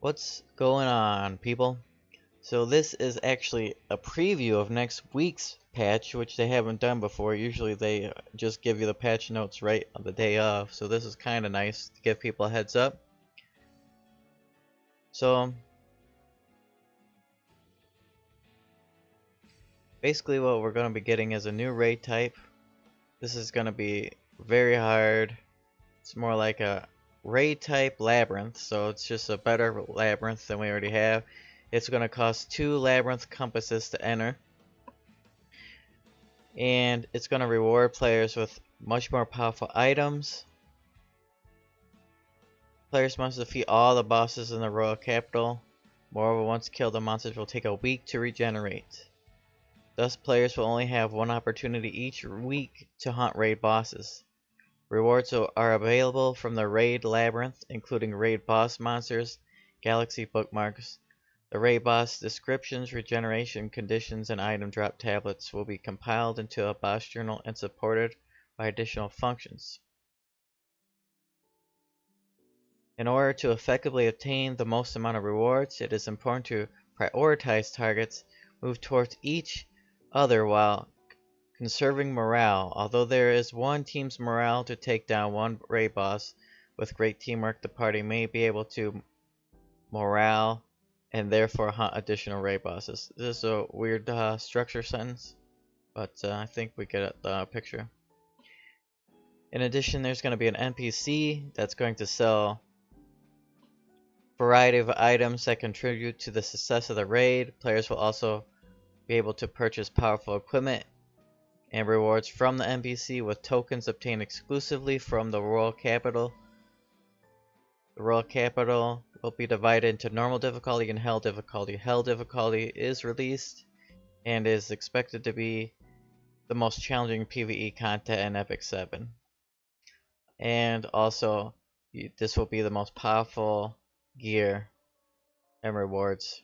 What's going on, people? So this is actually a preview of next week's patch, which they haven't done before. Usually they just give you the patch notes right on the day of, so this is kind of nice to give people a heads up. So basically what we're going to be getting is a new raid type. This is going to be very hard. It's more like a raid type labyrinth, so it's just a better labyrinth than we already have. It's going to cost 2 labyrinth compasses to enter, and it's going to reward players with much more powerful items. Players must defeat all the bosses in the royal capital. Moreover, once killed, the monsters will take a week to regenerate. Thus, players will only have one opportunity each week to hunt raid bosses. Rewards are available from the raid labyrinth, including raid boss monsters, galaxy bookmarks. The raid boss descriptions, regeneration conditions, and item drop tablets will be compiled into a boss journal and supported by additional functions. In order to effectively obtain the most amount of rewards, it is important to prioritize targets, move towards each other while conserving morale. Although there is one team's morale to take down one raid boss, with great teamwork the party may be able to morale and therefore hunt additional raid bosses. This is a weird structure sentence, but I think we get the picture. In addition, there's going to be an NPC that's going to sell a variety of items that contribute to the success of the raid. Players will also be able to purchase powerful equipment and rewards from the NPC with tokens obtained exclusively from the royal capital. The royal capital will be divided into normal difficulty and hell difficulty. Hell difficulty is released and is expected to be the most challenging PvE content in Epic 7. And also, this will be the most powerful gear and rewards.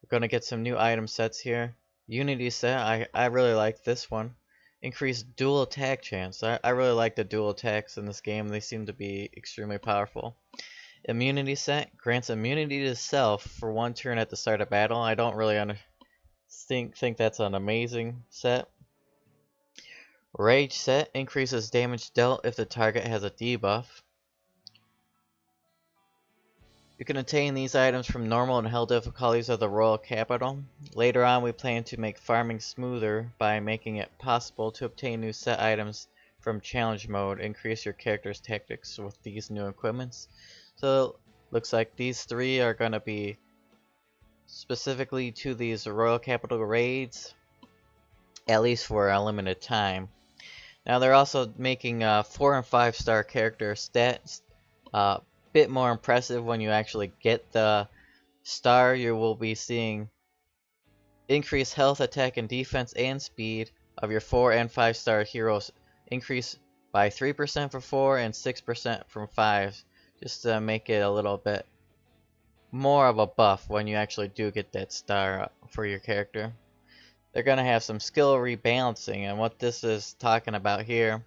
We're going to get some new item sets here. Unity set, I really like this one. Increased dual attack chance. I really like the dual attacks in this game. They seem to be extremely powerful. Immunity set grants immunity to self for 1 turn at the start of battle. I don't really think that's an amazing set. Rage set increases damage dealt if the target has a debuff. You can obtain these items from normal and hell difficulties of the royal capital. Later on, we plan to make farming smoother by making it possible to obtain new set items from challenge mode. Increase your character's tactics with these new equipments. So looks like these 3 are going to be specifically to these royal capital raids, at least for a limited time. Now they're also making 4 and 5 star character stats bit more impressive. When you actually get the star, you will be seeing increased health, attack, and defense and speed of your 4 and 5 star heroes increase by 3% for 4 and 6% from 5, just to make it a little bit more of a buff when you actually do get that star for your character. They're going to have some skill rebalancing, and what this is talking about here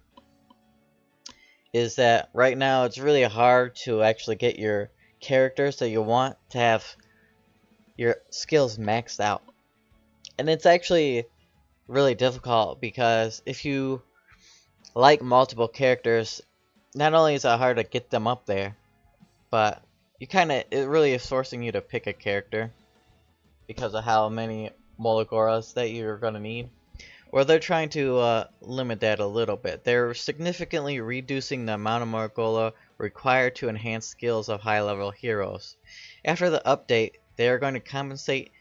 is that right now it's really hard to actually get your characters that you want to have your skills maxed out. And it's actually really difficult because if you like multiple characters, not only is it hard to get them up there, but it really is forcing you to pick a character because of how many Mologoras that you're going to need. Well, they're trying to limit that a little bit. They're significantly reducing the amount of Morgula required to enhance skills of high-level heroes. After the update, they are going to compensate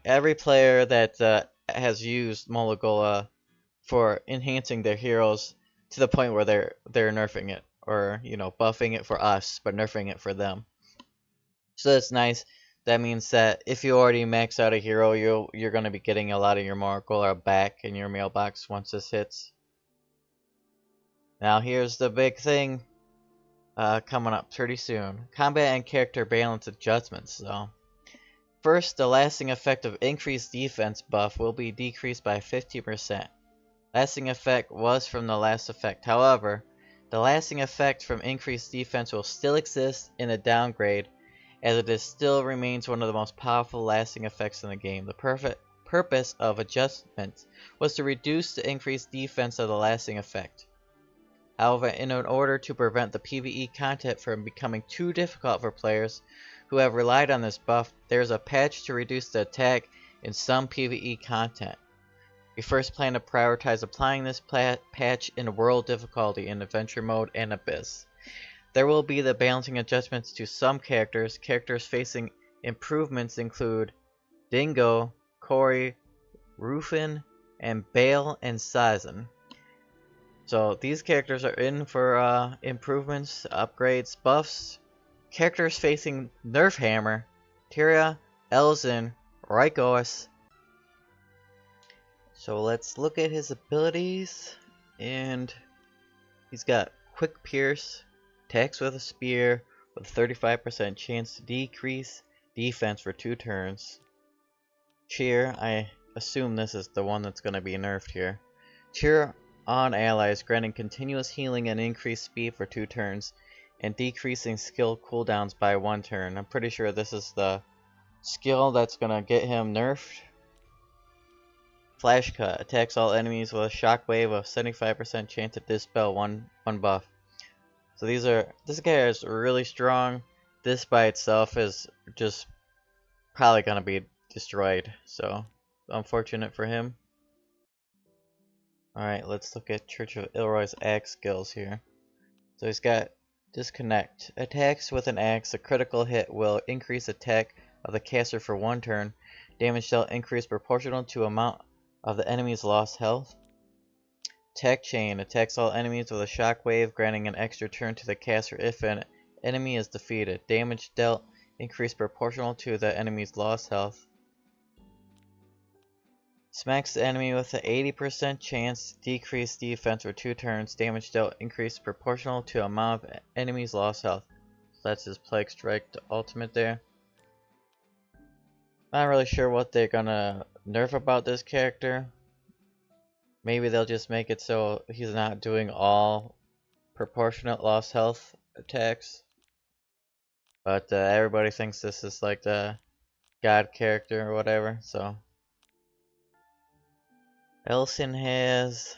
every player that has used Morgula for enhancing their heroes to the point where they're nerfing it, or buffing it for us, but nerfing it for them. So that's nice. That means that if you already max out a hero, you're going to be getting a lot of your Morgula back in your mailbox once this hits. Now here's the big thing coming up pretty soon. Combat and character balance adjustments. So first, the lasting effect of increased defense buff will be decreased by 50%. Lasting effect was from the last effect. However, the lasting effect from increased defense will still exist in a downgrade, as it is still remains one of the most powerful lasting effects in the game. The purpose of adjustments was to reduce the increased defense of the lasting effect. However, in order to prevent the PvE content from becoming too difficult for players who have relied on this buff, there is a patch to reduce the attack in some PvE content. We first plan to prioritize applying this patch in World difficulty in Adventure mode and Abyss. There will be the balancing adjustments to some characters. Characters facing improvements include Dingo, Corey, Rufin, and Bale and Sizen. So these characters are in for improvements, upgrades, buffs. Characters facing Nerf Hammer, Tyria, Elzin, Rykos. So let's look at his abilities, and he's got Quick Pierce, attacks with a spear with a 35% chance to decrease defense for 2 turns. Cheer, I assume this is the one that's going to be nerfed here. Cheer on allies, granting continuous healing and increased speed for 2 turns, and decreasing skill cooldowns by 1 turn. I'm pretty sure this is the skill that's going to get him nerfed. Flash Cut, attacks all enemies with a shockwave of 75% chance to dispel one buff. So this guy is really strong. This by itself is just probably gonna be destroyed. So unfortunate for him. Alright, let's look at Church of Ilroy's axe skills here. So he's got Disconnect. Attacks with an axe, a critical hit will increase attack of the caster for 1 turn. Damage dealt increase proportional to amount of the enemy's lost health. Tech Chain attacks all enemies with a shockwave, granting an extra turn to the caster if an enemy is defeated. Damage dealt increased proportional to the enemy's lost health. Smacks the enemy with an 80% chance to decrease defense for 2 turns. Damage dealt increased proportional to amount of enemy's lost health. So that's his Plague Strike ultimate there. Not really sure what they're gonna nerf about this character. Maybe they'll just make it so he's not doing all proportionate lost health attacks. But everybody thinks this is like the god character or whatever, so. Elsin has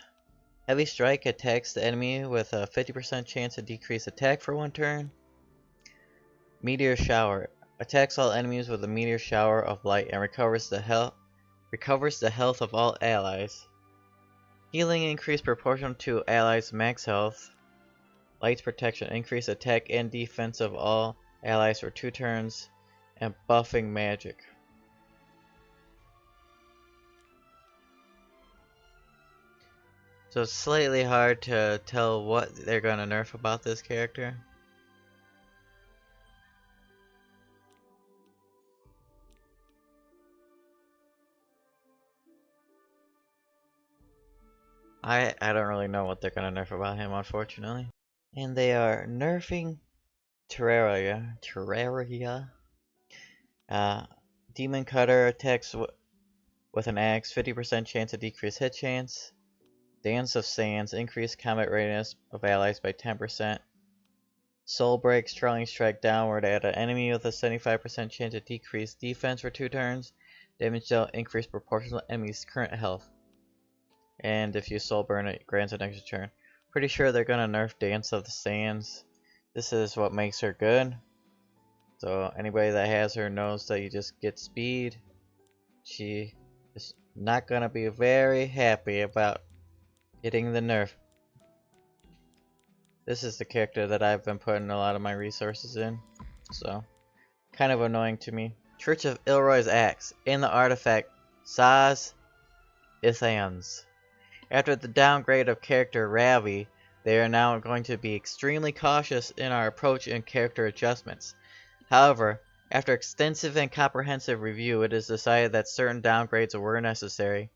Heavy Strike, attacks the enemy with a 50% chance to decrease attack for 1 turn. Meteor Shower, attacks all enemies with a meteor shower of light and recovers the health of all allies. Healing increase proportional to allies' max health. Light's Protection, increase attack and defense of all allies for 2 turns. And Buffing Magic. So it's slightly hard to tell what they're gonna nerf about this character. I don't really know what they're gonna nerf about him, unfortunately. And they are nerfing Terraria. Demon Cutter attacks with an axe, 50% chance to decrease hit chance. Dance of Sands, increase combat readiness of allies by 10%. Soul Break, Strong Strike downward at an enemy with a 75% chance to decrease defense for 2 turns. Damage dealt increase proportional to enemy's current health. And if you soul burn it, grants an extra turn. Pretty sure they're gonna nerf Dance of the Sands. This is what makes her good. So anybody that has her knows that you just get speed. She is not gonna be very happy about getting the nerf. This is the character that I've been putting a lot of my resources in. So kind of annoying to me. Church of Ilroy's axe. In the artifact Saz Ithans. After the downgrade of character Ravi, they are now going to be extremely cautious in our approach and character adjustments. However, after extensive and comprehensive review, it is decided that certain downgrades were necessary.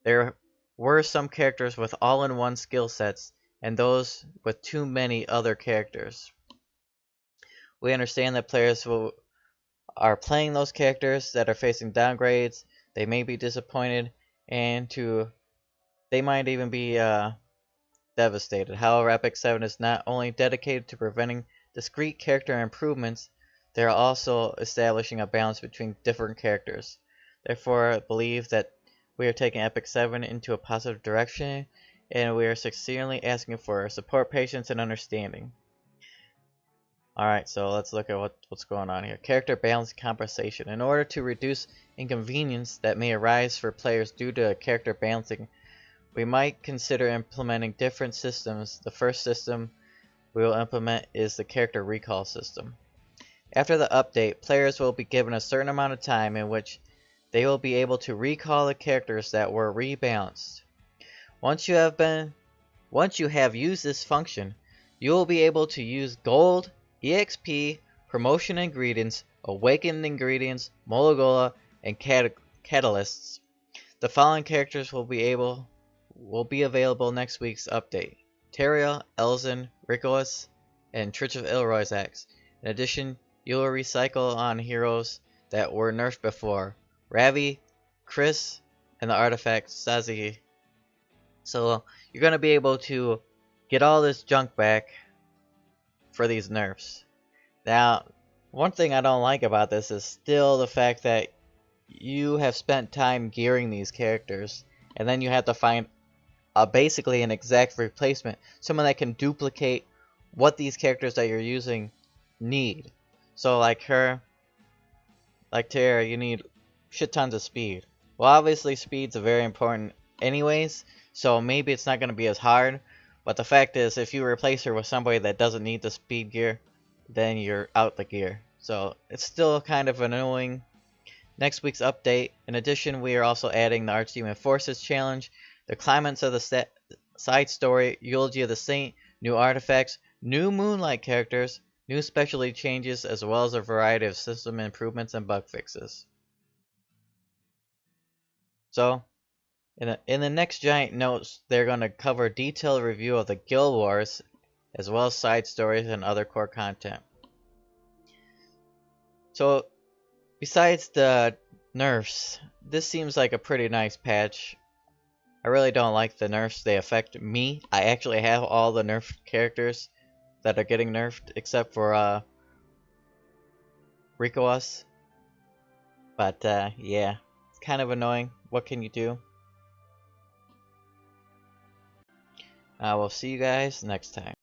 There were some characters with all-in-one skill sets, and those with too many other characters. We understand that players who are playing those characters that are facing downgrades, they may be disappointed, and they might even be devastated. However, Epic 7 is not only dedicated to preventing discrete character improvements, they are also establishing a balance between different characters. Therefore, I believe that we are taking Epic 7 into a positive direction, and we are sincerely asking for support, patience, and understanding. Alright, so let's look at what's going on here. Character balance compensation. In order to reduce inconvenience that may arise for players due to character balancing, we might consider implementing different systems. The first system we will implement is the character recall system. After the update, players will be given a certain amount of time in which they will be able to recall the characters that were rebalanced. Once you have used this function, you will be able to use gold, EXP, promotion ingredients, awakened ingredients, Molagola, and catalysts. The following characters will be available next week's update: Terria, Elzen, Rikoas, and Church of Ilroy's Axe. In addition, you will recycle on heroes that were nerfed before: Ravi, Chris, and the artifact Sazi. So you're going to be able to get all this junk back for these nerfs. Now, one thing I don't like about this is still the fact that you have spent time gearing these characters, and then you have to find basically an exact replacement, someone that can duplicate what these characters that you're using need. So like Terra, you need shit tons of speed. Well, obviously speed's very important anyways, so maybe it's not going to be as hard, but the fact is, if you replace her with somebody that doesn't need the speed gear, then you're out the gear. So it's still kind of annoying. Next week's update, in addition, we are also adding the Archdemon Forces challenge, the climax of the side story, Eulogy of the Saint, new artifacts, new Moonlight characters, new specialty changes, as well as a variety of system improvements and bug fixes. So, in the next giant notes, they're going to cover a detailed review of the Guild Wars, as well as side stories and other core content. So, besides the nerfs, this seems like a pretty nice patch. I really don't like the nerfs. They affect me. I actually have all the nerfed characters that are getting nerfed, except for Rikoas. But yeah, it's kind of annoying. What can you do? We'll see you guys next time.